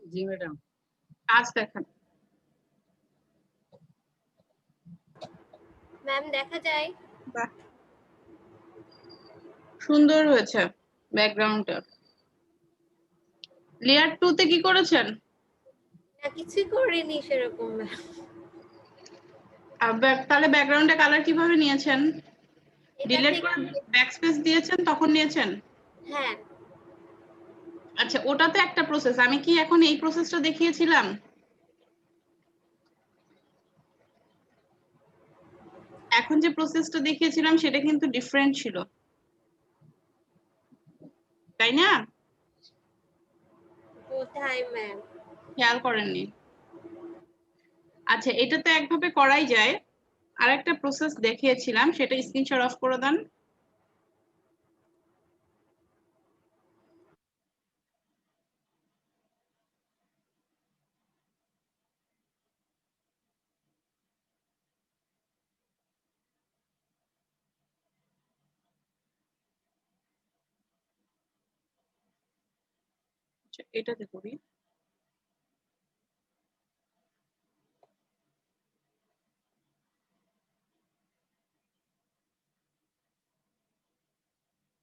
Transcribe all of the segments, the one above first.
জি madam. কাজ দেখান। Ma'am দেখা যায়। বাহ, সুন্দর হয়েছে ব্যাকগ্রাউন্ডটা। লেয়ার 2 তে কি করেছেন? না কিছুই করিনি সেরকম ম্যাম। তাহলে ব্যাকগ্রাউন্ডে কালার কিভাবে নিয়েছেন? এটা ডিলিট থেকে করে ব্যাকস্পেস দিয়েছেন তখন নিয়েছেন? হ্যাঁ আচ্ছা, ওটা তো একটা প্রসেস। আমি কি এখন এই প্রসেসটা দেখিয়েছিলাম? এখন যে প্রসেসটা দেখিয়েছিলাম সেটা কিন্তু ডিফারেন্ট ছিল, তাই না? কোথায় ম্যাম? খেয়াল করেননি? আচ্ছা, এটা তো একভাবে করাই যায়। আরেকটা প্রসেস দেখিয়েছিলাম, সেটা স্ক্রিনশট অফ করে দেন। আচ্ছা, এটাতে করি।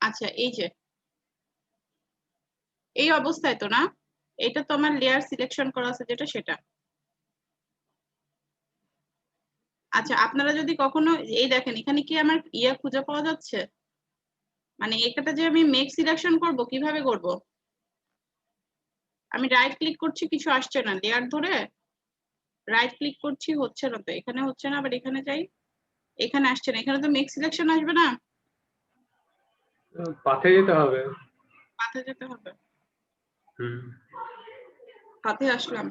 আচ্ছা, এই যে এই অবস্থায় তো না, এটা তো আমার লেয়ার সিলেকশন করা আছে যেটা, সেটা। আচ্ছা, আপনারা যদি কখনো এই দেখেন, এখানে কি আমার ইয়ে খুঁজে পাওয়া যাচ্ছে? মানে এটাতে যে আমি মেক সিলেকশন করব, কিভাবে করব? আমি রাইট ক্লিক করছি, কিছু আসছে না। লেয়ার ধরে রাইট ক্লিক করছি, হচ্ছে না তো। এখানে হচ্ছে না, আবার এখানে যাই, এখানে আসছে না। এখানে তো মেক সিলেকশন আসবে না, পাথে যেতে হবে। পাথে যেতে হবে। হুম। পাথে আসলাম,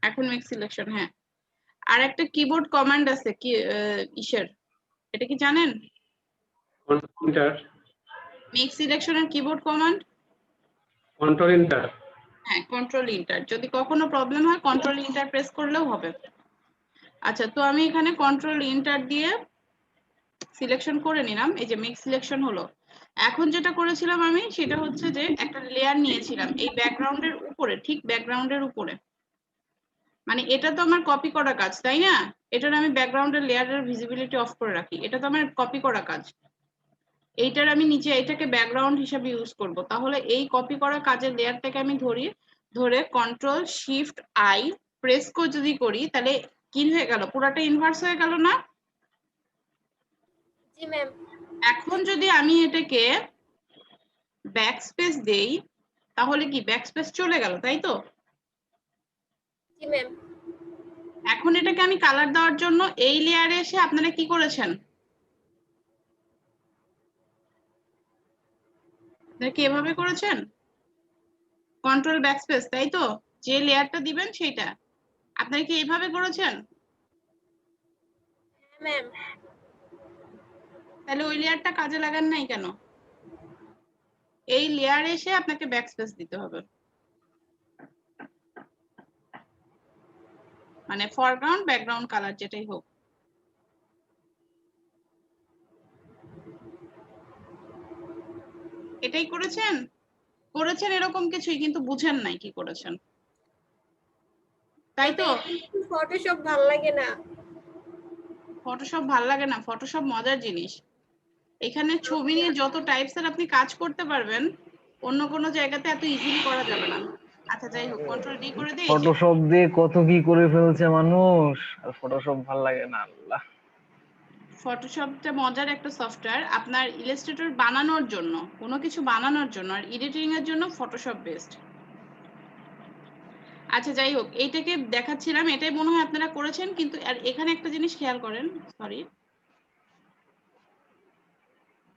এখন মেক সিলেকশন। হ্যাঁ, আর একটা কিবোর্ড কমান্ড আছে কি ইসের, এটা কি জানেন? কোনটার? মেক সিলেকশনের কিবোর্ড কমান্ড। Control enter. হ্যাঁ, কন্ট্রোল ইন্টার। যদি কখনো প্রবলেম হয় কন্ট্রোল ইন্টার প্রেস করলেও হবে। আচ্ছা, তো আমি এখানে কন্ট্রোল ইন্টার দিয়ে সিলেকশন করে নিলাম। এই যে মেক সিলেকশন হলো। এখন যেটা করেছিলাম আমি, সেটা হচ্ছে যে একটা লেয়ার নিয়েছিলাম এই ব্যাকগ্রাউন্ডের উপরে, ঠিক ব্যাকগ্রাউন্ডের উপরে। মানে এটা তো আমার কপি করা কাজ, তাই না? এটার আমি ব্যাকগ্রাউন্ডের লেয়ারের ভিজিবিলিটি অফ করে রাখি, এটা তো আমার কপি করা কাজ। এইটার আমি নিচে এটাকে ব্যাকগ্রাউন্ড হিসেবে ইউজ করব। তাহলে এই কপি করা কাজের লেয়ারটাকে আমি ধরে কন্ট্রোল শিফট আই প্রেস করে যদি করি, তাহলে কি হয়ে গেল? পুরাটা ইনভার্স হয়ে গেল না? জি ম্যাম। এখন যদি আমি এটাকে ব্যাকস্পেস দেই, তাহলে কি ব্যাকস্পেস চলে গেল, তাই তো? জি ম্যাম। এখন এটাকে আমি কালার দেওয়ার জন্য এই লেয়ারে এসে আপনারা কি করেছেন? আপনারা কি এভাবে করেছেন? কন্ট্রোল ব্যাকস্পেস, তাই তো? যে লেয়ারটা দিবেন সেইটা। আপনারা কি এইভাবে করেছেন? হ্যাঁ ম্যাম। তাহলে ওই লেয়ারটা কাজে লাগান নাই কেন? এই লেয়ারে এসে আপনাকে ব্যাকস্পেস দিতে হবে। মানে ফরগ্রাউন্ড ব্যাকগ্রাউন্ড কালার যেটাই হোক। এটাই করেছেন? করেছেন এরকম কিছুই, কিন্তু বুঝেন নাই কি করেছেন, তাই তো? ফটোশপ ভালো লাগে না। ফটোশপ ভাল লাগে না? ফটোশপ মজার জিনিস। এখানে ছবি নিয়ে যত টাইপসের আপনি কাজ করতে পারবেন, অন্য কোনো জায়গাতে এত ইজিলি করা যাবে না। আচ্ছা, যাই হোক, কন্ট্রোল ডি করে দিই। এই যে ফটোশপ দিয়ে কত কি করে ফেলছে মানুষ, আর ফটোশপ ভাল লাগে না। আল্লাহ, ফটোশপটা মজার একটা সফটওয়্যার আপনার ইলাস্ট্রেটর বানানোর জন্য, কোনো কিছু বানানোর জন্য। আর এডিটিং এর জন্য ফটোশপ বেস্ট। আচ্ছা, যাই হোক, এইটাকে দেখাচ্ছিলাম, এটাই মনে হয় আপনারা করেছেন। কিন্তু আর এখানে একটা জিনিস খেয়াল করেন, সরি।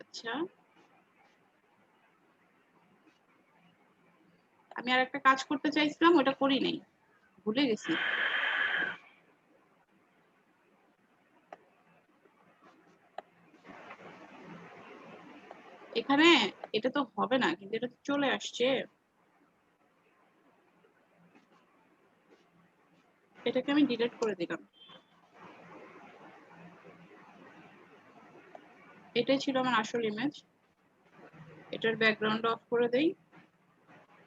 আচ্ছা, আমি আর একটা কাজ করতে চাইছিলাম, ওটা করি নাই, ভুলে গেছি। এখানে এটা তো হবে না, কিন্তু এটা তো চলে আসছে। এটাকে আমি ডিলিট করে দিলাম। এটাই ছিল আমার আসল ইমেজ। এটার ব্যাকগ্রাউন্ড অফ করে দেই।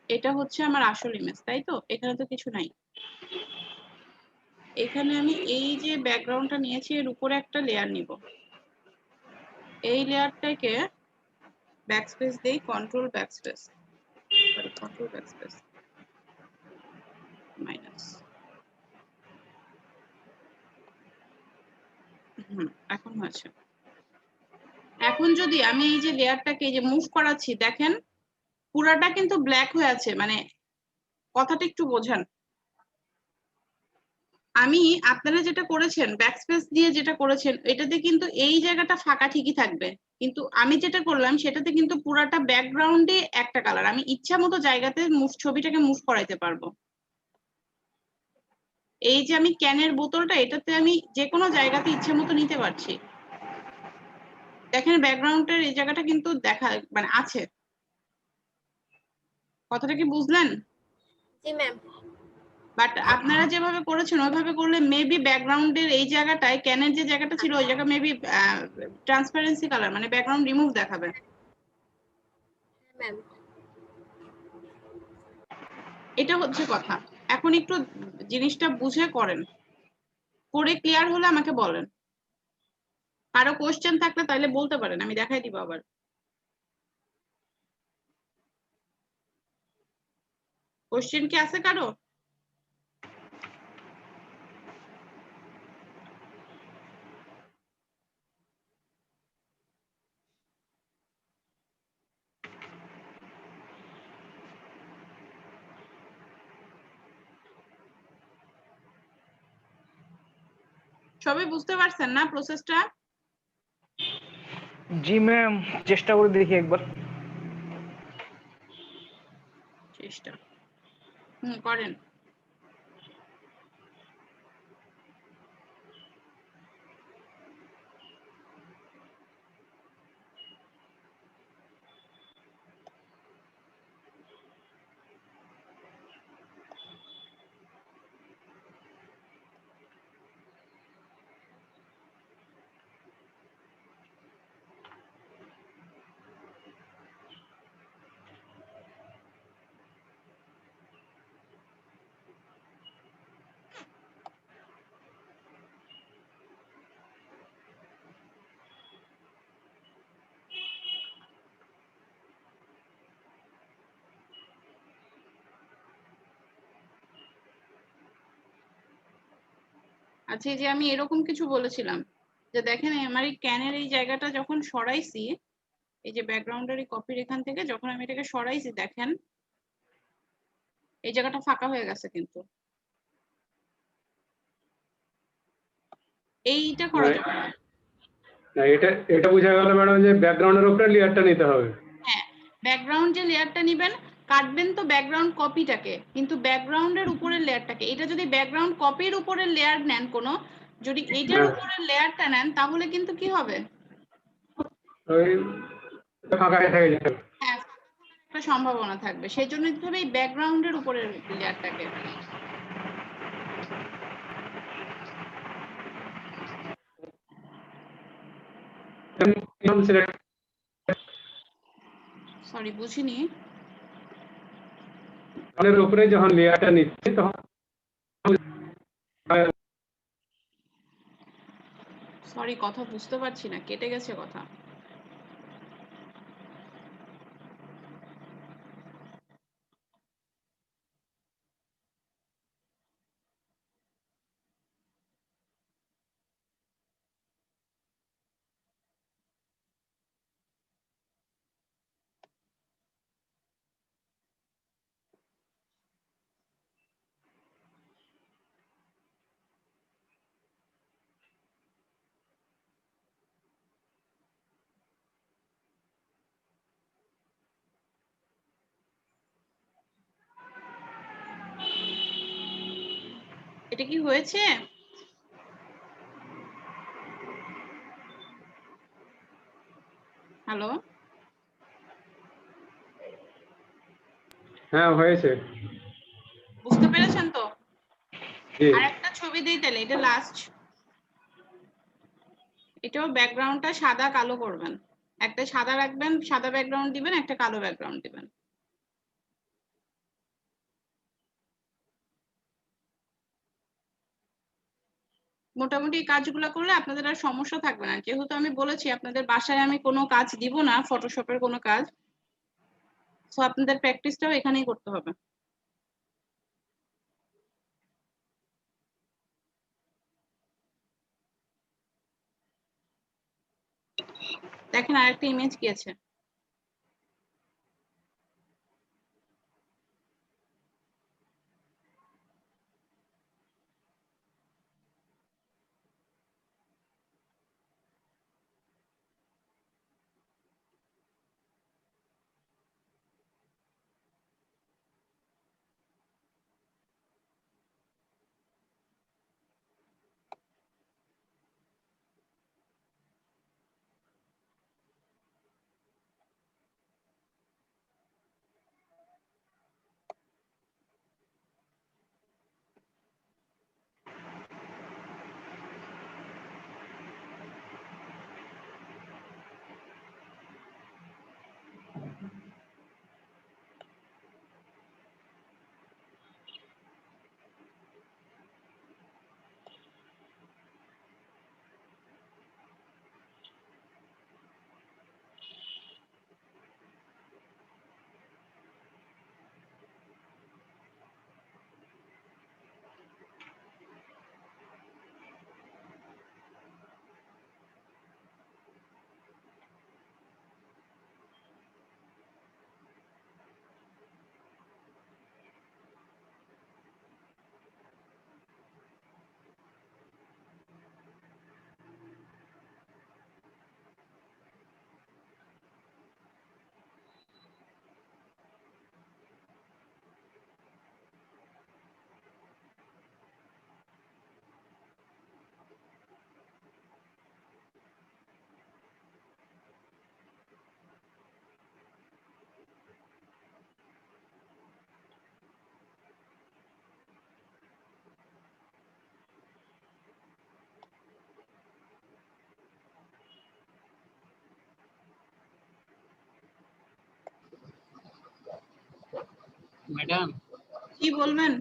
এটা হচ্ছে আমার আসল ইমেজ, তাই তো? এখানে তো কিছু নাই। এখানে আমি এই যে ব্যাকগ্রাউন্ডটা নিয়েছি এর উপরে একটা লেয়ার নিব। এই লেয়ারটাকে ব্যাকস্পেস দেই, control backspace, sorry control backspace minus. এখন হয়েছে। এখন যদি আমি এই যে লেয়ারটাকে এই যে মুভ করাচ্ছি, দেখেন পুরাটা কিন্তু ব্ল্যাক হয়ে আছে, মানে কথাটা একটু বোঝান। আমি আপনারা যেটা করেছেন ব্যাকস্পেস দিয়ে যেটা করেছেন এটাতে কিন্তু এই জায়গাটা ফাঁকা ঠিকই থাকবে, কিন্তু আমি যেটা করলাম সেটাতে কিন্তু পুরাটা ব্যাকগ্রাউন্ডে একটা কালার। আমি ইচ্ছা মতো জায়গাতে ছবিটাকে মুভ করাইতে পারবো। এই যে আমি ক্যানের বোতলটা, এটাতে আমি যে কোনো জায়গাতে ইচ্ছে মতো নিতে পারছি। দেখেন ব্যাকগ্রাউন্ডের এই জায়গাটা কিন্তু দেখা মানে আছে। কথাটা কি বুঝলেন? জি ম্যাম। বাট আপনারা যেভাবে করেছেন ওইভাবে করলে মেবি ব্যাকগ্রাউন্ডের এই জায়গাটায় ক্যানের যে জায়গাটা ছিল ওই জায়গা মেবি ট্রান্সপারেন্সি কালার মানে ব্যাকগ্রাউন্ড রিমুভ দেখাবে। ম্যাম এটা হচ্ছে কথা। এখন একটু জিনিসটা বুঝে করেন, করে ক্লিয়ার হলে আমাকে বলেন। কারো কোশ্চেন থাকলে তাহলে বলতে পারেন, আমি দেখাই দিব আবার। কোশ্চেন কি আছে কারো? সবাই বুঝতে পারছেন না প্রসেসটা? জি ম্যাম, চেষ্টা করে দেখি একবার। চেষ্টা করেন। আচ্ছা, এই যে আমি এরকম কিছু বলেছিলাম যে দেখেন আমার এই ক্যানের এই জায়গাটা যখন সরাইছি, এই যে ব্যাকগ্রাউন্ডের এই কপির এখান থেকে যখন আমি এটাকে সরাইছি, দেখেন এই জায়গাটা ফাঁকা হয়ে গেছে। কিন্তু এইটা করা যাবে না। না, এটা বোঝা গেল ম্যাডাম যে ব্যাকগ্রাউন্ডের উপরে লেয়ারটা নিতে হবে। হ্যাঁ, ব্যাকগ্রাউন্ড যে লেয়ারটা নিবেন, কাটবেন তো ব্যাকগ্রাউন্ড কপিটাকে, কিন্তু ব্যাকগ্রাউন্ডের উপরের লেয়ারটাকে। এটা যদি ব্যাকগ্রাউন্ড কপির উপরের লেয়ার নেন কোনো, যদি এইটার উপরের লেয়ারটা নেন তাহলে কিন্তু কি হবে? ওই ফাঁকা হয়ে থাকে যাবে। হ্যাঁ, একটা সম্ভাবনা থাকবে। সেই জন্য দিতে হবে এই ব্যাকগ্রাউন্ডের উপরের লেয়ারটাকে। সরি বুঝিনি। এর উপরে যখন লেয়ারটা নিচ্ছে তখন সরি কথা বুঝতে পারছি না, কেটে গেছে কথা। এটা কি হয়েছে? হ্যালো, হ্যাঁ হয়েছে। বুঝতে পেরেছেন তো? জি আর একটা ছবি দিই তাহলে, এটা লাস্ট। এটাও ব্যাকগ্রাউন্ডটা সাদা কালো করবেন। একটা সাদা রাখবেন, সাদা ব্যাকগ্রাউন্ড দিবেন, একটা কালো ব্যাকগ্রাউন্ড দিবেন। মোটামুটি এই কাজগুলো করলে আপনাদের আর সমস্যা থাকবে না। যেহেতু আমি বলেছি আপনাদের বাসায় আমি কোনো কাজ দিব না, ফটোশপের কোনো কাজ, সো আপনাদের প্র্যাকটিসটাও এখানেই করতে হবে। দেখেন আরেকটা ইমেজ কি আছে। ম্যাডাম, কি বলবেন?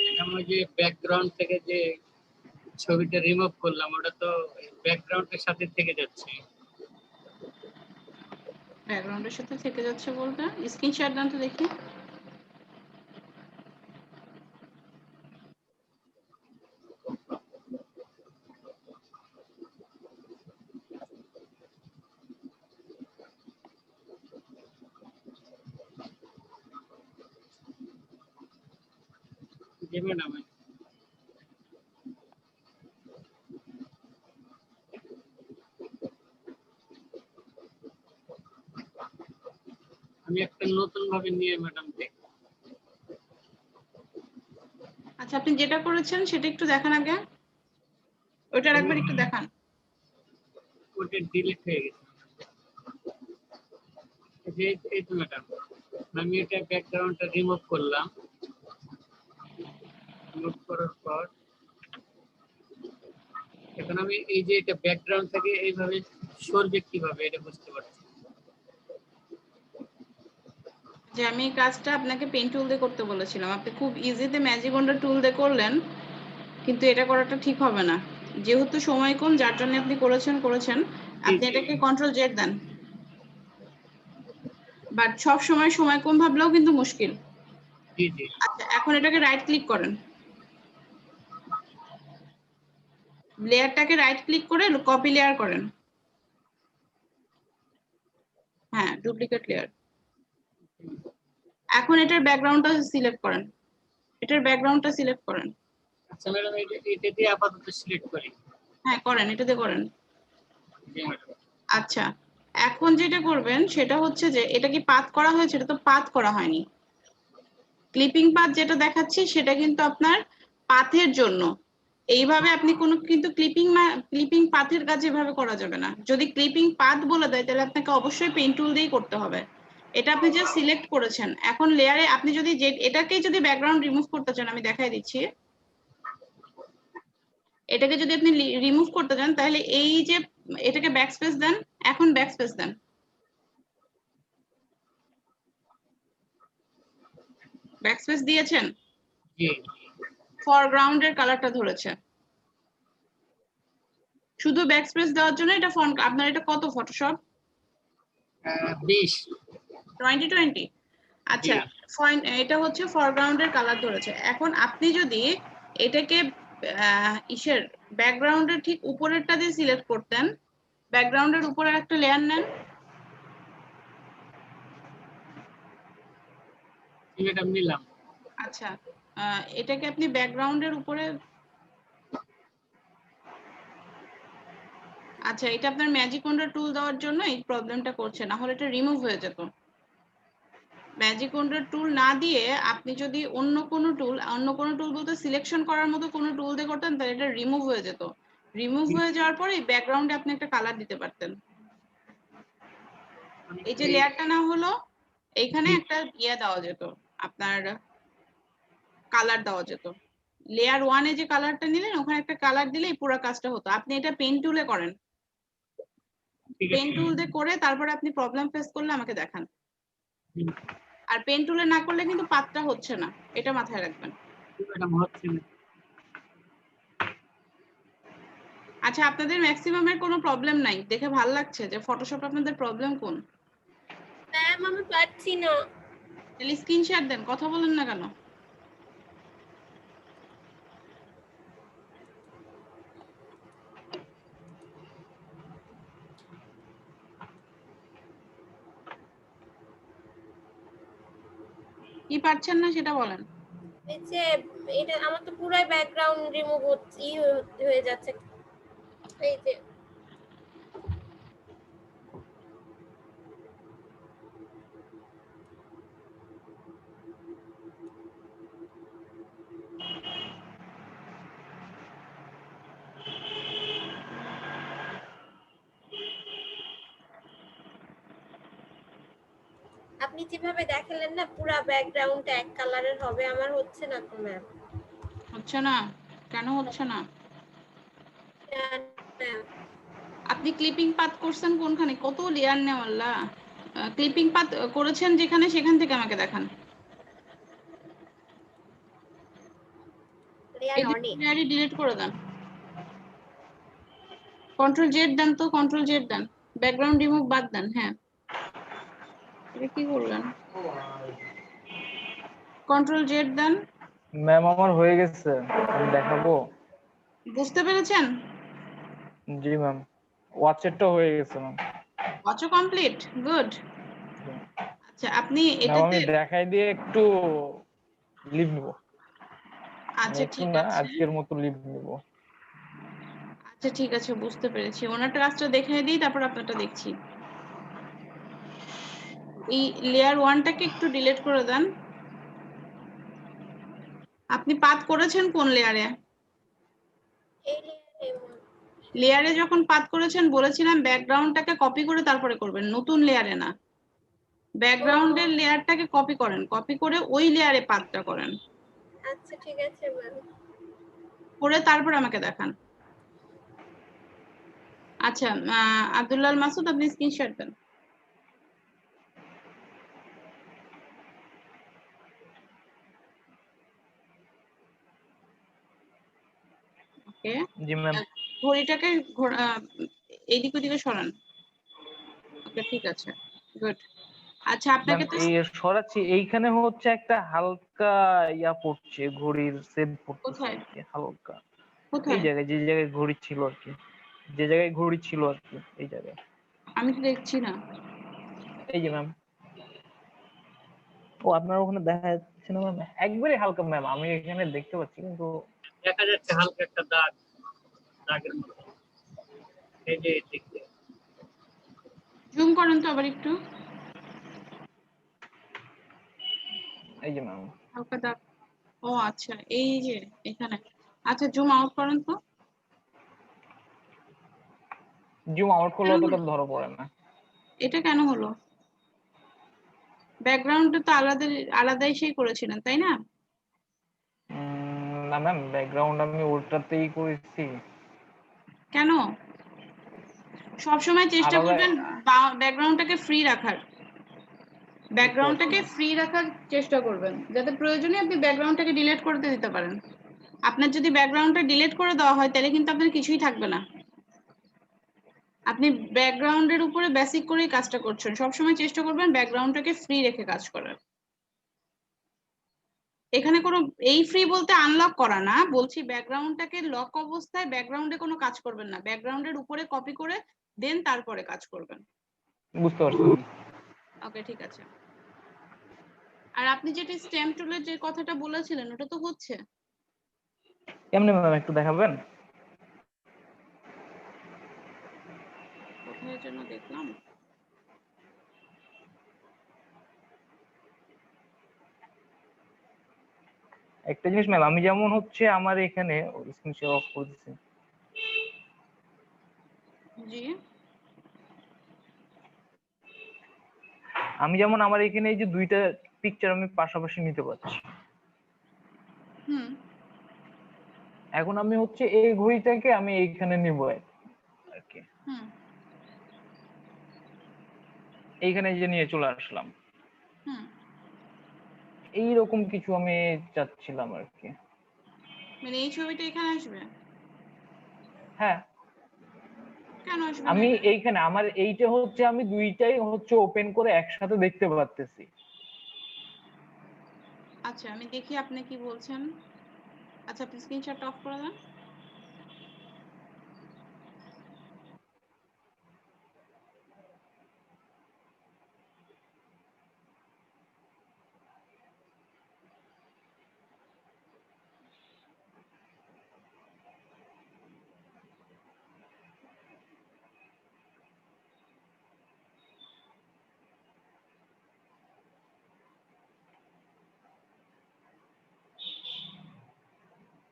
ম্যাডাম ওই যে ব্যাকগ্রাউন্ড থেকে যে ছবিটা রিমুভ করলাম, ওটা তো ব্যাকগ্রাউন্ডের সাথে থেকে যাচ্ছে। ব্যাকগ্রাউন্ডের সাথে থেকে যাচ্ছে বলতে স্ক্রিনশট দেন তো দেখি। জি ম্যাডাম, আমি একটা নতুন ভাবে নিয়ে ম্যাডাম দেখি। আচ্ছা আপনি যেটা করেছেন সেটা একটু দেখান আগে, ওইটার একবার একটু দেখান। ওটা ডিলিট হয়ে গেছে। এই তো ম্যাডাম, আমি এটা ব্যাকগ্রাউন্ডটা রিমুভ করলাম। রিমুভ করার পর এখন আমি এই যে এটা ব্যাকগ্রাউন্ড থেকে এইভাবে সরবে কিভাবে এটা বুঝতে পারছি। যে আমি এই কাজটা আপনাকে পেন টুল দিয়ে করতে বলেছিলাম, আপনি খুব ইজিতে ম্যাজিক ওয়ান্ডার টুল দিয়ে করলেন, কিন্তু এটা করাটা ঠিক হবে না। যেহেতু সময় কম, যার জন্য আপনি করেছেন, আপনি এটাকে কন্ট্রোল জেড দেন। বাট সব সময় কম ভাবলেও কিন্তু মুশকিল। জি জি। আচ্ছা এখন এটাকে রাইট ক্লিক করেন, লেয়ারটাকে রাইট ক্লিক করে কপি লেয়ার করেন। হ্যাঁ, ডুপ্লিকেট লেয়ার। এখন এটার ব্যাকগ্রাউন্ডটা সিলেক্ট করেন, এটার ব্যাকগ্রাউন্ডটা সিলেক্ট করেন। আচ্ছা ম্যাডাম, এটা দিয়ে আপাতত সিলেক্ট করি। হ্যাঁ করেন, এটাতে করেন। জি ম্যাডাম। আচ্ছা এখন যেটা করবেন সেটা হচ্ছে যে এটা কি পাথ করা হয়েছে? এটা তো পাথ করা হয়নি। ক্লিপিং পাথ যেটা দেখাচ্ছি সেটা কিন্তু আপনার পাথের জন্য। এইভাবে আপনি কোনো কিন্তু ক্লিপিং পাথের কাজ এভাবে করা যাবে না। যদি ক্লিপিং পাথ বলে দেয় তাহলে আপনাকে অবশ্যই পেন টুল দিয়েই করতে হবে। এটা আপনি যে সিলেক্ট করেছেন, এখন লেয়ারে আপনি যদি এটাকেই যদি ব্যাকগ্রাউন্ড রিমুভ করতে চান, আমি দেখাই দিচ্ছি। এটাকে যদি আপনি রিমুভ করতে চান তাহলে এই যে এটাকে ব্যাকস্পেস দেন, এখন ব্যাকস্পেস দেন। ব্যাকস্পেস দিয়েছেন, জি। ফরগ্রাউন্ডের কালারটা ধরেছে। শুধু ব্যাকস্পেস দেওয়ার জন্য এটা ফন্ট আপনার এটা কত ফটোশপ 20 2020? আচ্ছা ফাইন, এটা হচ্ছে ফরগ্রাউন্ডের কালার ধরেছে। এখন আপনি যদি এটাকে ইসের ব্যাকগ্রাউন্ডের ঠিক উপরেরটা দিয়ে সিলেক্ট করতেন, ব্যাকগ্রাউন্ডের উপরে একটা লেয়ার নেন। এটা নিলাম। আচ্ছা এটাকে আপনি ব্যাকগ্রাউন্ডের উপরে, আচ্ছা এটা আপনার ম্যাজিক ওয়ান্ডার টুল দেওয়ার জন্য এই প্রবলেমটা করছে, না হলে এটা রিমুভ হয়ে যেত। ম্যাজিক ওয়ান্ডার টুল না দিয়ে আপনি যদি অন্য কোনো টুল বলতে সিলেকশন করার মতো কোনো টুল দিয়ে করতেন তাহলে এটা রিমুভ হয়ে যেত। রিমুভ হয়ে যাওয়ার পরে ব্যাকগ্রাউন্ডে আপনি একটা কালার দিতে পারতেন। এই যে লেয়ারটা না হলো, এইখানে একটা ইয়ে দেওয়া যেত, আপনার কালার দেওয়া যেত। লেয়ার 1 এ যে কালারটা নিলেন ওখানে একটা কালার দিলেই পুরো কাজটা হতো। আপনি এটা পেন টুলে করেন, পেন টুল দিয়ে করে তারপরে আপনি প্রবলেম ফেস করলে আমাকে দেখান। আর পেন টুলে না করলে কিন্তু পাতটা হচ্ছে না, এটা মাথায় রাখবেন। এটা হচ্ছে না। আচ্ছা আপনাদের ম্যাক্সিমামের কোনো প্রবলেম নাই, দেখে ভালো লাগছে যে ফটোশপ আপনাদের প্রবলেম কোন? ম্যাম আমি পারছি না। তাহলে স্ক্রিনশট দেন, কথা বলেন না কেন? কি পারছেন না সেটা বলেন। এই যে এটা আমার তো পুরাই ব্যাকগ্রাউন্ড রিমুভ হয়ে যাচ্ছে। এই যে আপনি যেভাবে দেখালেন না পুরা ব্যাকগ্রাউন্ডটা এক কালারের হবে, আমার হচ্ছে না তো ম্যাম। হচ্ছে না কেন হচ্ছে না? আপনি ক্লিপিং পাথ করছেন কোনখানে? কত লেয়ার নেওয়াল্লা, ক্লিপিং পাথ করেছেন যেখানে সেখান থেকে আমাকে দেখান। লেয়ারই ডিলিট করে দেন, কন্ট্রোল জেড দেন তো, কন্ট্রোল জেড দেন, ব্যাকগ্রাউন্ড রিমুভ বাদ দেন। হ্যাঁ এটা কি করলেন? কন্ট্রোল জেড দেন। ম্যাম আমার হয়ে গেছে, আমি দেখাবো। বুঝতে পেরেছেন? জি ম্যাম, ওয়াচেরটা হয়ে গেছে ম্যাম। ওয়াচও complete, good. আচ্ছা আপনি ম্যাম আমি এটাতে, দেখাই দিয়ে একটু লিভ নিব। আচ্ছা একটু ঠিক না, আছে, আজকের মতো লিভ নিব। আচ্ছা ঠিক আছে বুঝতে পেরেছি। ওনারটা কাজটা দেখিয়ে দিই তারপর আপনারটা দেখছি। এই লেয়ার 1টাকে একটু ডিলিট করে দেন। আপনি পাথ করেছেন কোন লেয়ারে? এই লেয়ারে যখন পাথ করেছেন বলেছিলাম ব্যাকগ্রাউন্ডটাকে কপি করে তারপরে করবেন, নতুন লেয়ারে না। ব্যাকগ্রাউন্ডের লেয়ারটাকে কপি করেন, কপি করে ওই লেয়ারে পাথটা করেন, আচ্ছা ঠিক আছে ম্যাম। করে তারপর আমাকে দেখান। আচ্ছা আব্দুল্লাহ মাসুদ আপনি স্ক্রিনশট দেন। ওকে জি ম্যাম। ঘড়িটাকে এইদিক ওদিকে সরান। ওকে ঠিক আছে, গুড। আচ্ছা আপনাকে তো এই সরাচ্ছি, এইখানে হচ্ছে একটা হালকা ইয়া পড়ছে, ঘড়ির সেভ পড়তেছে কোথায় আর কি, হালকা এই কোথায়? জায়গায়, যে জায়গায় ঘড়ি ছিল আর কি, যে জায়গায় ঘড়ি ছিল আর কি, এই জায়গায়। আমি তো দেখছি না। এই যে ম্যাম, ও আপনার ওখানে দেখা যাচ্ছে না ম্যাম? একবারে হালকা ম্যাম, আমি এখানে দেখতে পাচ্ছি কিন্তু দেখা যাচ্ছে হালকা একটা দাগ, দাগের মতো। এই যে দেখতে জুম করেন তো আবার একটু, এই যে ম্যাম। হালকা দাগ। ও আচ্ছা এই যে এখানে। আচ্ছা জুম আউট করেন তো। জুম আউট করলে অতটা ধরা পড়ে না। এটা কেন হলো? ব্যাকগ্রাউন্ডটা তো আলাদাই সেই করেছিলেন তাই না? না ম্যাম, ব্যাকগ্রাউন্ড আমি ওটাতেই করেছি। কেন? সবসময় চেষ্টা আলাদা করবেন ব্যাকগ্রাউন্ডটাকে ফ্রি রাখার, ব্যাকগ্রাউন্ডটাকে ফ্রি রাখার চেষ্টা করবেন, যাতে প্রয়োজনে আপনি ব্যাকগ্রাউন্ডটাকে ডিলিট করতে দিতে পারেন। আপনার যদি ব্যাকগ্রাউন্ডটা ডিলিট করে দেওয়া হয় তাহলে কিন্তু আপনার কিছুই থাকবে না। আপনি ব্যাকগ্রাউন্ডের উপরে বেসিক করেই কাজটা করছেন, সবসময় চেষ্টা করবেন ব্যাকগ্রাউন্ডটাকে ফ্রি রেখে কাজ করার। এখানে কোনো এই ফ্রি বলতে আনলক করা না, বলছি ব্যাকগ্রাউন্ডটাকে লক অবস্থায় ব্যাকগ্রাউন্ডে কোনো কাজ করবেন না, ব্যাকগ্রাউন্ডের উপরে কপি করে দেন তারপরে কাজ করবেন। বুঝতে পারছি। ওকে, ঠিক আছে। আর আপনি যেটা স্ট্যাম্প টুলের যে কথাটা বলেছিলেন ওটা তো হচ্ছে। কেমনে ম্যাম একটু দেখাবেন? কোথায় যেন দেখলাম, একটা জিনিস ম্যাম, আমি যেমন হচ্ছে আমার এখানে স্ক্রিন শেয়ার অফ করে দিচ্ছি। জি আমি যেমন আমার এখানে এই যে দুইটা পিকচার আমি পাশাপাশি নিতে পারছি। হুম, এখন আমি হচ্ছে এই ঘড়িটাকে আমি এইখানে নিব আর কি, হুম, এইখানে যে নিয়ে চলে আসলাম, হুম। এইরকম কিছু আমি চাচ্ছিলাম আর কি। মানে এই ছবিটা এখানে আসবে? হ্যাঁ, কেন আসবে না আমি এটা? এইখানে আমার এইটা হচ্ছে আমি দুইটাই হচ্ছে ওপেন করে একসাথে দেখতে পারতেছি। আচ্ছা আমি দেখি আপনি কি বলছেন। আচ্ছা আপনি স্ক্রিনশটটা অফ করে দেন।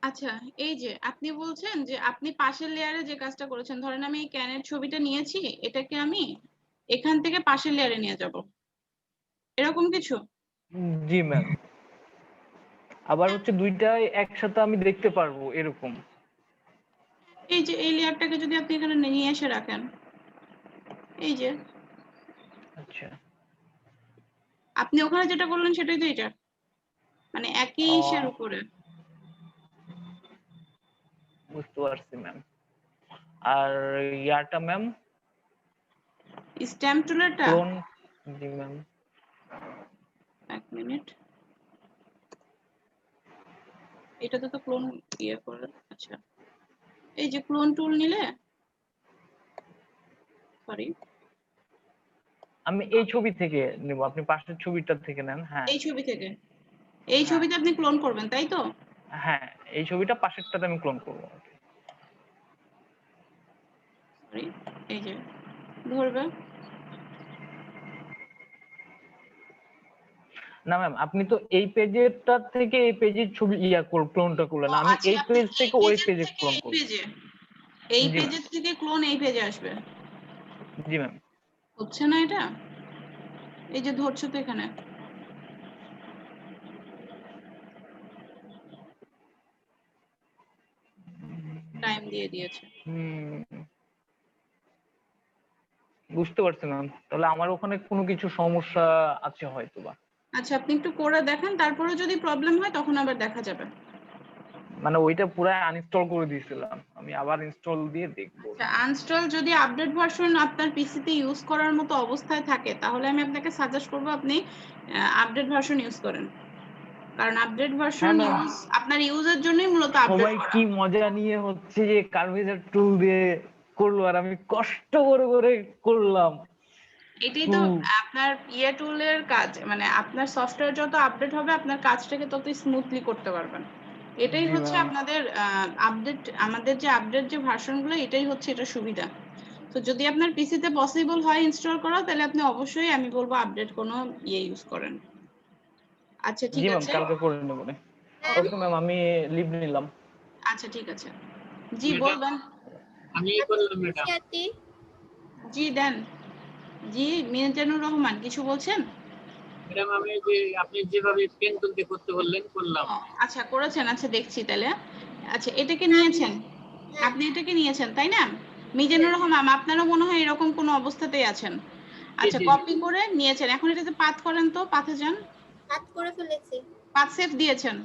আচ্ছা এই যে আপনি বলছেন যে আপনি পাশের লেয়ারে যে কাজটা করেছেন, ধরেন আমি এই ক্যানের ছবিটা নিয়েছি, এটাকে আমি এখান থেকে পাশের লেয়ারে নিয়ে যাব, এরকম কিছু? জি ম্যাম, আবার হচ্ছে দুইটাই একসাথে আমি দেখতে পারবো এরকম। এই যে এই লেয়ারটাকে যদি আপনি এখানে নিয়ে এসে রাখেন, এই যে আচ্ছা, আপনি ওখানে যেটা করলেন সেটাই তো এটা, মানে একই ও, ইসের উপরে। বুঝতে পারছি ম্যাম। আর ইয়াটা ম্যাম, স্ট্যাম্প টুলেরটা, ক্লোন? জি ম্যাম। এক মিনিট, এটাতে তো ক্লোন ইয়ে করে। আচ্ছা এই যে ক্লোন টুল নিলে, সরি আমি এই ছবি থেকে নেব, আপনি পাশের ছবিটা থেকে নেন। হ্যাঁ এই ছবি থেকে, এই হ্যাঁ ছবিতে আপনি ক্লোন করবেন তাই তো? হ্যাঁ, এই ছবিটা পাশেরটাতে আমি ক্লোন করবো। সরি, এই যে ধরবে। না ম্যাম, আপনি তো এই পেজেরটা থেকে এই পেজের ছবি ক্লোনটা করলেন, ও আমি আচ্ছা, এই আপনি পেজ এই থেকে ওই পেজের পেজে থেকে ক্লোন এই করব। পেজে, এই জি ম্যাম। পেজের থেকে ক্লোন এই পেজে আসবে, জি ম্যাম। হচ্ছে না এটা? এই যে ধরছো তো এখানে, টাইম দিয়ে দিয়েছে। বুঝতে পারছি ম্যাম, তাহলে আমার ওখানে কোনো কিছু সমস্যা আছে হয়তো বা। আচ্ছা আপনি একটু করে দেখেন, তারপরে যদি প্রবলেম হয় তখন আবার দেখা যাবে। মানে ওইটা পুরো আনইনস্টল করে দিয়েছিলাম, আমি আবার ইনস্টল দিয়ে দেখবো। আচ্ছা আনস্টল যদি আপডেট ভার্সন আপনার পিসিতে ইউজ করার মতো অবস্থায় থাকে তাহলে আমি আপনাকে সাজেস্ট করব আপনি আপডেট ভার্সন ইউজ করেন, কারণ আপডেট ভার্সন হ্যাঁ ম্যাম, ইউজ আপনার ইউজের জন্যই মূলত আপডেট সবাই করা। কি মজা নিয়ে হচ্ছে যে কার্ভেজার টুল দিয়ে করলো আর আমি কষ্ট করে করে করলাম। এটাই তো আপনার ইয়ে টুলের কাজ, মানে আপনার সফটওয়্যার যত আপডেট হবে আপনার কাজটাকে তত স্মুথলি করতে পারবেন। এটাই জি হচ্ছে ম্যাম। আপনাদের আপডেট, আমাদের যে আপডেট যে ভার্সনগুলো এটাই হচ্ছে এটা সুবিধা। তো যদি আপনার পিসিতে পসিবল হয় ইনস্টল করা তাহলে আপনি অবশ্যই আমি বলবো আপডেট কোনো ইয়ে ইউজ করেন। আচ্ছা ঠিক জি ম্যাম, আছে। কালকে করে নেব। ওকে ম্যাম, আমি লিভ নিলাম। আচ্ছা ঠিক আছে, জি ম্যাডাম বলবেন। আমি আচ্ছা, করলাম ম্যাডাম। জি দেন। জি মিজানুর রহমান কিছু বলছেন? ম্যাডাম আমি যে আপনি যেভাবে পেন তুলতে করতে বললেন করলাম। ও, আচ্ছা করেছেন, আচ্ছা দেখছি তাহলে। আচ্ছা এটাকে নিয়েছেন, আপনি এটাকে নিয়েছেন তাই না? মিজানুর রহমান আপনারও মনে হয় এরকম কোনো অবস্থাতেই আছেন। জি আচ্ছা জি জি। কপি করে নিয়েছেন, এখন এটাতে পাথ করেন তো, পাথে যান, কাজ করে ফেলেছি। পাথ সেভ দিয়েছেন।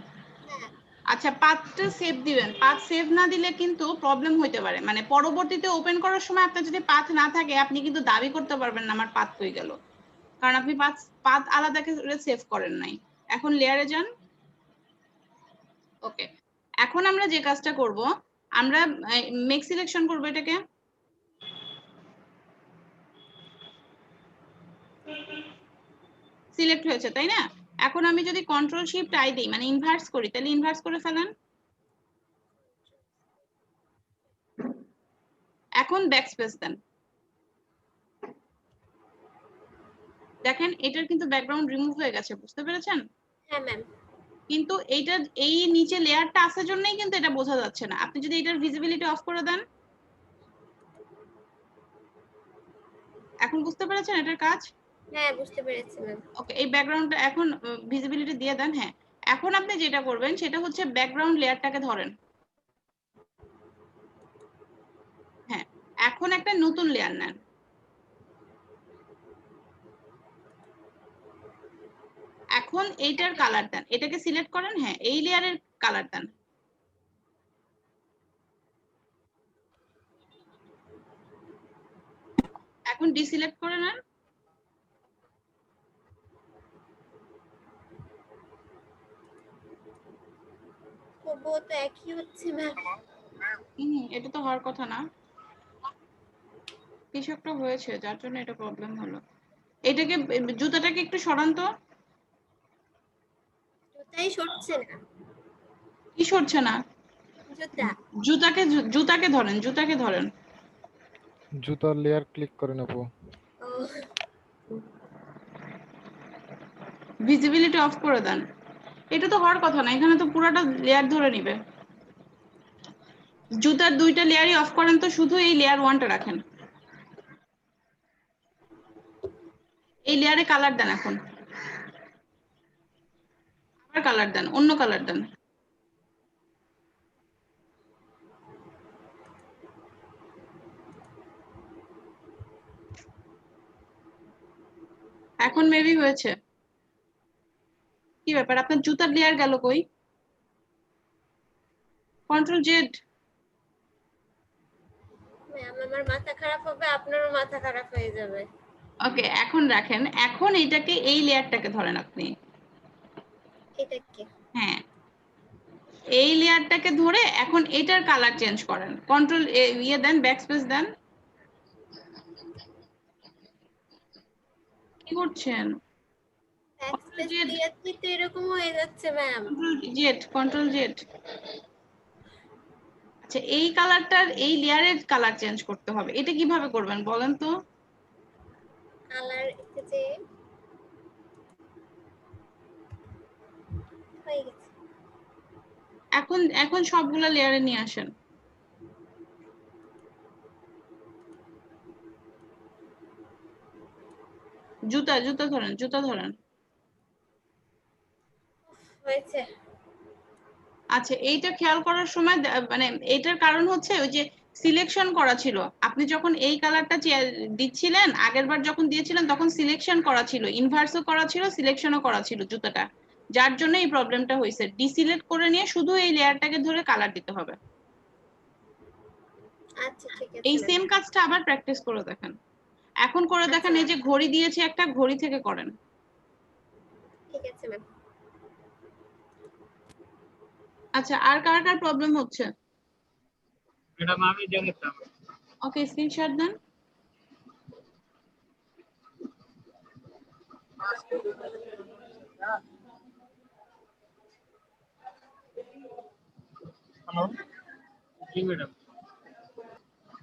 হ্যাঁ আচ্ছা পাথটা সেভ দিবেন, পাথ সেভ না দিলে কিন্তু প্রবলেম হইতে পারে, মানে পরবর্তীতে ওপেন করার সময় আপনার যদি পাথ না থাকে আপনি কিন্তু দাবি করতে পারবেন না আমার পাথ হয়ে গেল, কারণ আপনি পাথ আলাদা করে সেভ করেন নাই। এখন লেয়ারে যান। ওকে, এখন আমরা যে কাজটা করব, আমরা মেক সিলেকশন করব, এটাকে সিলেক্ট হয়েছে তাই না? এখন আমি যদি কন্ট্রোল শিফট আই দিই মানে ইনভার্স করি, তাহলে ইনভার্স করে ফেলেন। এখন ব্যাকস্পেস দেন। দেখেন এটার কিন্তু ব্যাকগ্রাউন্ড রিমুভ হয়ে গেছে, বুঝতে পেরেছেন? হ্যাঁ ম্যাম। কিন্তু এইটা এই নিচে লেয়ারটা আসার জন্যই কিন্তু এটা বোঝা যাচ্ছে না। আপনি যদি এটার ভিজিবিলিটি অফ করে দেন, এখন বুঝতে পেরেছেন এটার কাজ? হ্যাঁ বুঝতে পেরেছি ম্যাম। ওকে, এই ব্যাকগ্রাউন্ডটা এখন ভিজিবিলিটি দিয়ে দেন। হ্যাঁ, এখন আপনি যেটা করবেন সেটা হচ্ছে ব্যাকগ্রাউন্ড লেয়ারটাকে ধরেন। হ্যাঁ, এখন একটা নতুন লেয়ার নেন। এখন এইটার কালার দেন, এটাকে সিলেক্ট করেন। হ্যাঁ, এই লেয়ারের কালার দেন। এখন ডিসিলেক্ট করে নেন। তবুও তো একই হচ্ছে ম্যাম। এটা তো হওয়ার কথা না, কিছু একটা হয়েছে যার জন্য এটা প্রবলেম হলো। এটাকে জুতাটাকে একটু সরান তো। জুতাই সরছে না। কি সরছে না? জুতা। জুতাকে ধরেন, জুতাকে ধরেন। জুতার লেয়ার ক্লিক করে নেব। ও ভিজিবিলিটি অফ করে দেন। এটা তো হওয়ার কথা না, এখানে তো পুরোটা লেয়ার ধরে নিবে। জুতার দুইটা লেয়ারই অফ করেন তো, শুধু এই লেয়ার 1টা রাখেন। এই লেয়ারে কালার দেন। এখন আবার কালার দেন, অন্য কালার দেন। এখন মেবি হয়েছে। কি ব্যাপার, আপনার জুতার লেয়ার গেল কই? Control Z. ম্যাম আমার মাথা খারাপ হবে, আপনারও মাথা খারাপ হয়ে যাবে। ওকে, এখন রাখেন। এখন এইটাকে এই লেয়ারটাকে ধরেন আপনি। এটা কি? হ্যাঁ, এই লেয়ারটাকে ধরে এখন এটার কালার চেঞ্জ করেন। কন্ট্রোল ইয়ে দেন, ব্যাকস্পেস দেন। কি করছেন? ব্যাকস্পেস দিয়েছি তো এরকম হয়ে যাচ্ছে ম্যাম। Control Z. আচ্ছা, এই কালারটার এই লেয়ারের কালার চেঞ্জ করতে হবে, এটা কিভাবে করবেন বলেন তো? কালার যে হয়ে গেছে। এখন সবগুলা লেয়ারে নিয়ে আসেন। জুতা ধরেন, জুতা ধরেন। হয়েছে। আচ্ছা, এইটা খেয়াল করার সময় মানে এটার কারণ হচ্ছে ওই যে সিলেকশন করা ছিল। আপনি যখন এই কালারটা দিচ্ছিলেন, আগের বার যখন দিয়েছিলেন তখন সিলেকশন করা ছিল, ইনভার্সও করা ছিল, সিলেকশনও করা ছিল জুতাটা, যার জন্য এই প্রবলেমটা হয়েছে। ডিসিলেক্ট করে নিয়ে শুধু এই লেয়ারটাকে ধরে কালার দিতে হবে। আচ্ছা ঠিক আছে। এই সেম কাজটা আবার প্র্যাকটিস করে দেখেন। এখন করে দেখেন, এই যে ঘড়ি দিয়েছে একটা, ঘড়ি থেকে করেন। ঠিক আছে ম্যাম। আচ্ছা, আর কার কার প্রবলেম হচ্ছে? ম্যাডাম আমি দেখাতাম। ওকে, স্ক্রিনশট দেন। হ্যালো, জি ম্যাডাম।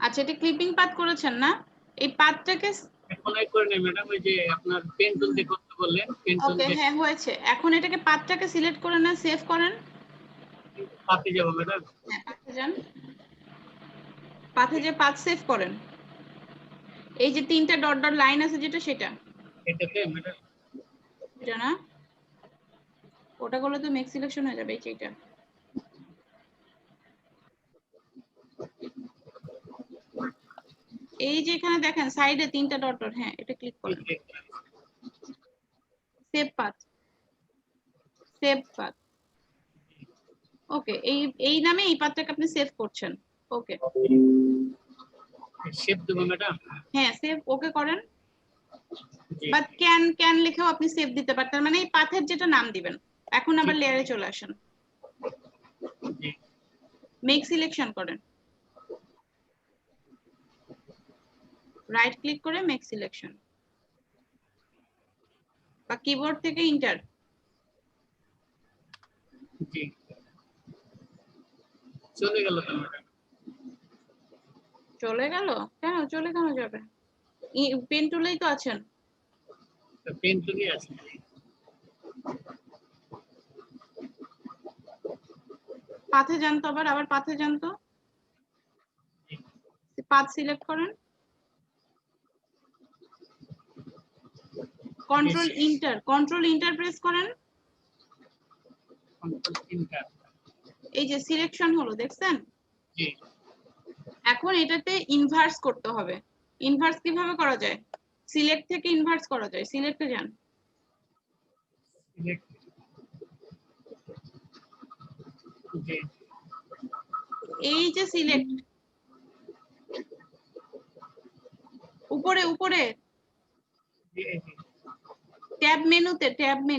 আচ্ছা, এটা ক্লিপিং পাথ করেছেন না? এই পাথটাকে এখনই করে নেই ম্যাডাম, ওই যে আপনার পেন টুল দিয়ে করতে বললেন, পেন টুল ওকে, দিয়ে হ্যাঁ হয়েছে। এখন এটাকে পাথটাকে সিলেক্ট করে নেন, সেভ করেন। পাতে যাবো ম্যাডাম। হ্যাঁ, পাথে যান। পাথে যে পাথ সেভ করেন, এই যে 3টা ডট ডট লাইন আছে যেটা, সেটা এটাতে ম্যাডাম এটা না, ওটা করলে তো মেক সিলেকশন হয়ে যাবে। এই যে এটা, এই যে এখানে দেখেন সাইডে 3টা ডট ডট, হ্যাঁ এটা ক্লিক করেন। Save path, save path. Okay, এই নামে এই পাথটাকে আপনি সেভ করছেন। ওকে, শেপ দেবো ম্যাডাম? হ্যাঁ সেভ ওকে করেন। জি বাট ক্যান লিখেও আপনি সেভ দিতে পারতেন, মানে এই পাথের যেটা নাম দিবেন। এখন আবার লেয়ারে চলে আসেন, জি মেক সিলেকশন করেন, রাইট ক্লিক করে মেক সিলেকশন, বা কিবোর্ড থেকে ইন্টার। জি চলে গেল তো ম্যাডাম। চলে গেল? চলে কেন যাবে? পেন টুলেই তো আছেন। পেন টুলই আছে। পাথে যান তো, আবার পাথে যান তো, পাথ সিলেক্ট করেন, কন্ট্রোল ইন্টার প্রেস করেন। Control inter. এই যে সিলেকশন হলো, দেখছেন? জি এখন এটাতে ইনভার্স করতে হবে। ইনভার্স কিভাবে করা যায়? সিলেক্ট থেকে ইনভার্স করা যায়, সিলেক্টে যান। সিলেক্ট। জি এই যে সিলেক্ট, উপরে উপরে জি জি। ট্যাব মেনুতে, ট্যাবে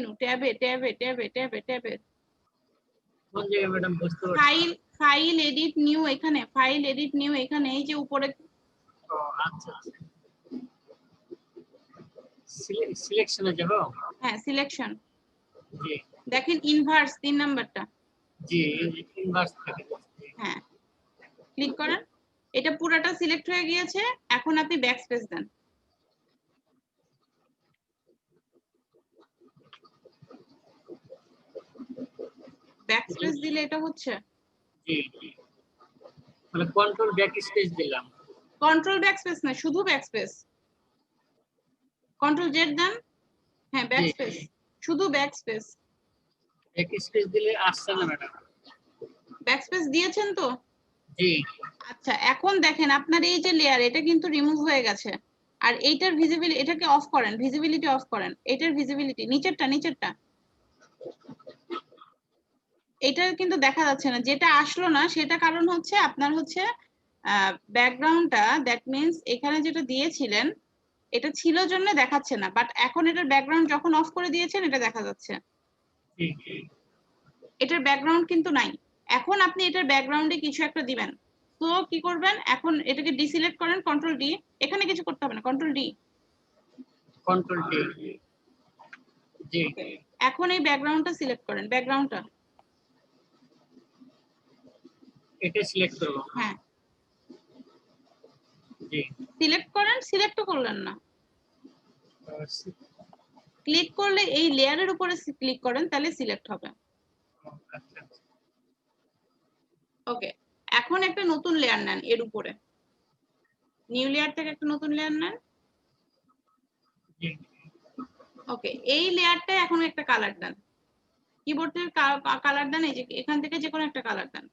কোন জায়গায় ম্যাডাম বুঝতে পারছি? ফাইল এডিট নিউ, এখানে ফাইল এডিট নিউ, এখানে এই যে উপরে। ও আচ্ছা আচ্ছা। সিলেকশনে যাব? হ্যাঁ সিলেকশন, জি দেখেন ইনভার্স 3 নাম্বারটা। জি ইনভার্স থেকে। হ্যাঁ ক্লিক করেন, এটা পুরাটা সিলেক্ট হয়ে গিয়েছে। এখন আপনি ব্যাক স্পেস দেন। ব্যাক স্পেস দিলে এটা হচ্ছে। জি জি মানে কন্ট্রোল ব্যাক স্পেস দিলাম। কন্ট্রোল ব্যাক স্পেস না, শুধু ব্যাক স্পেস। কন্ট্রোল জেড দেন। হ্যাঁ ব্যাক জি স্পেস, শুধু ব্যাক স্পেস। ব্যাক স্পেস দিলে আসছে না ম্যাডাম। ব্যাক স্পেস দিয়েছেন তো? জি আচ্ছা এখন দেখেন আপনার এই যে লেয়ার, এটা কিন্তু রিমুভ হয়ে গেছে। আর এইটার ভিজিবিলিটি, এটাকে অফ করেন, ভিজিবিলিটি অফ করেন। এটার ভিজিবিলিটি নিচেরটা এটা কিন্তু দেখা যাচ্ছে না। যেটা আসলো না সেটা কারণ হচ্ছে আপনার হচ্ছে ব্যাকগ্রাউন্ডটা, দ্যাট মিন্স এখানে যেটা দিয়েছিলেন এটা ছিল জন্য দেখাচ্ছে না, বাট এখন এটার ব্যাকগ্রাউন্ড যখন অফ করে দিয়েছেন এটা দেখা যাচ্ছে। জি জি এটার ব্যাকগ্রাউন্ড কিন্তু নাই। এখন আপনি এটার ব্যাকগ্রাউন্ডে কিছু একটা দিবেন, তো কি করবেন? এখন এটাকে ডিসিলেক্ট করেন, কন্ট্রোল ডি। এখানে কিছু করতে হবে না, কন্ট্রোল ডি। Control D. জি এখন এই ব্যাকগ্রাউন্ডটা সিলেক্ট করেন, ব্যাকগ্রাউন্ডটা। এটা সিলেক্ট করব। হ্যাঁ জি সিলেক্ট করেন, সিলেক্টও করলেন না। ক্লিক করলে এই লেয়ারের উপরে ক্লিক করেন, তাহলে সিলেক্ট হবে। আচ্ছা ওকে, এখন একটা নতুন লেয়ার নেন এর উপরে, নিউ লেয়ার থেকে একটা নতুন লেয়ার নেন। জি ওকে, এই লেয়ারটা এখন একটা কালার দেন, কিবোর্ডের কালার দেন, এই যে এখান থেকে যে কোনো একটা কালার দেন।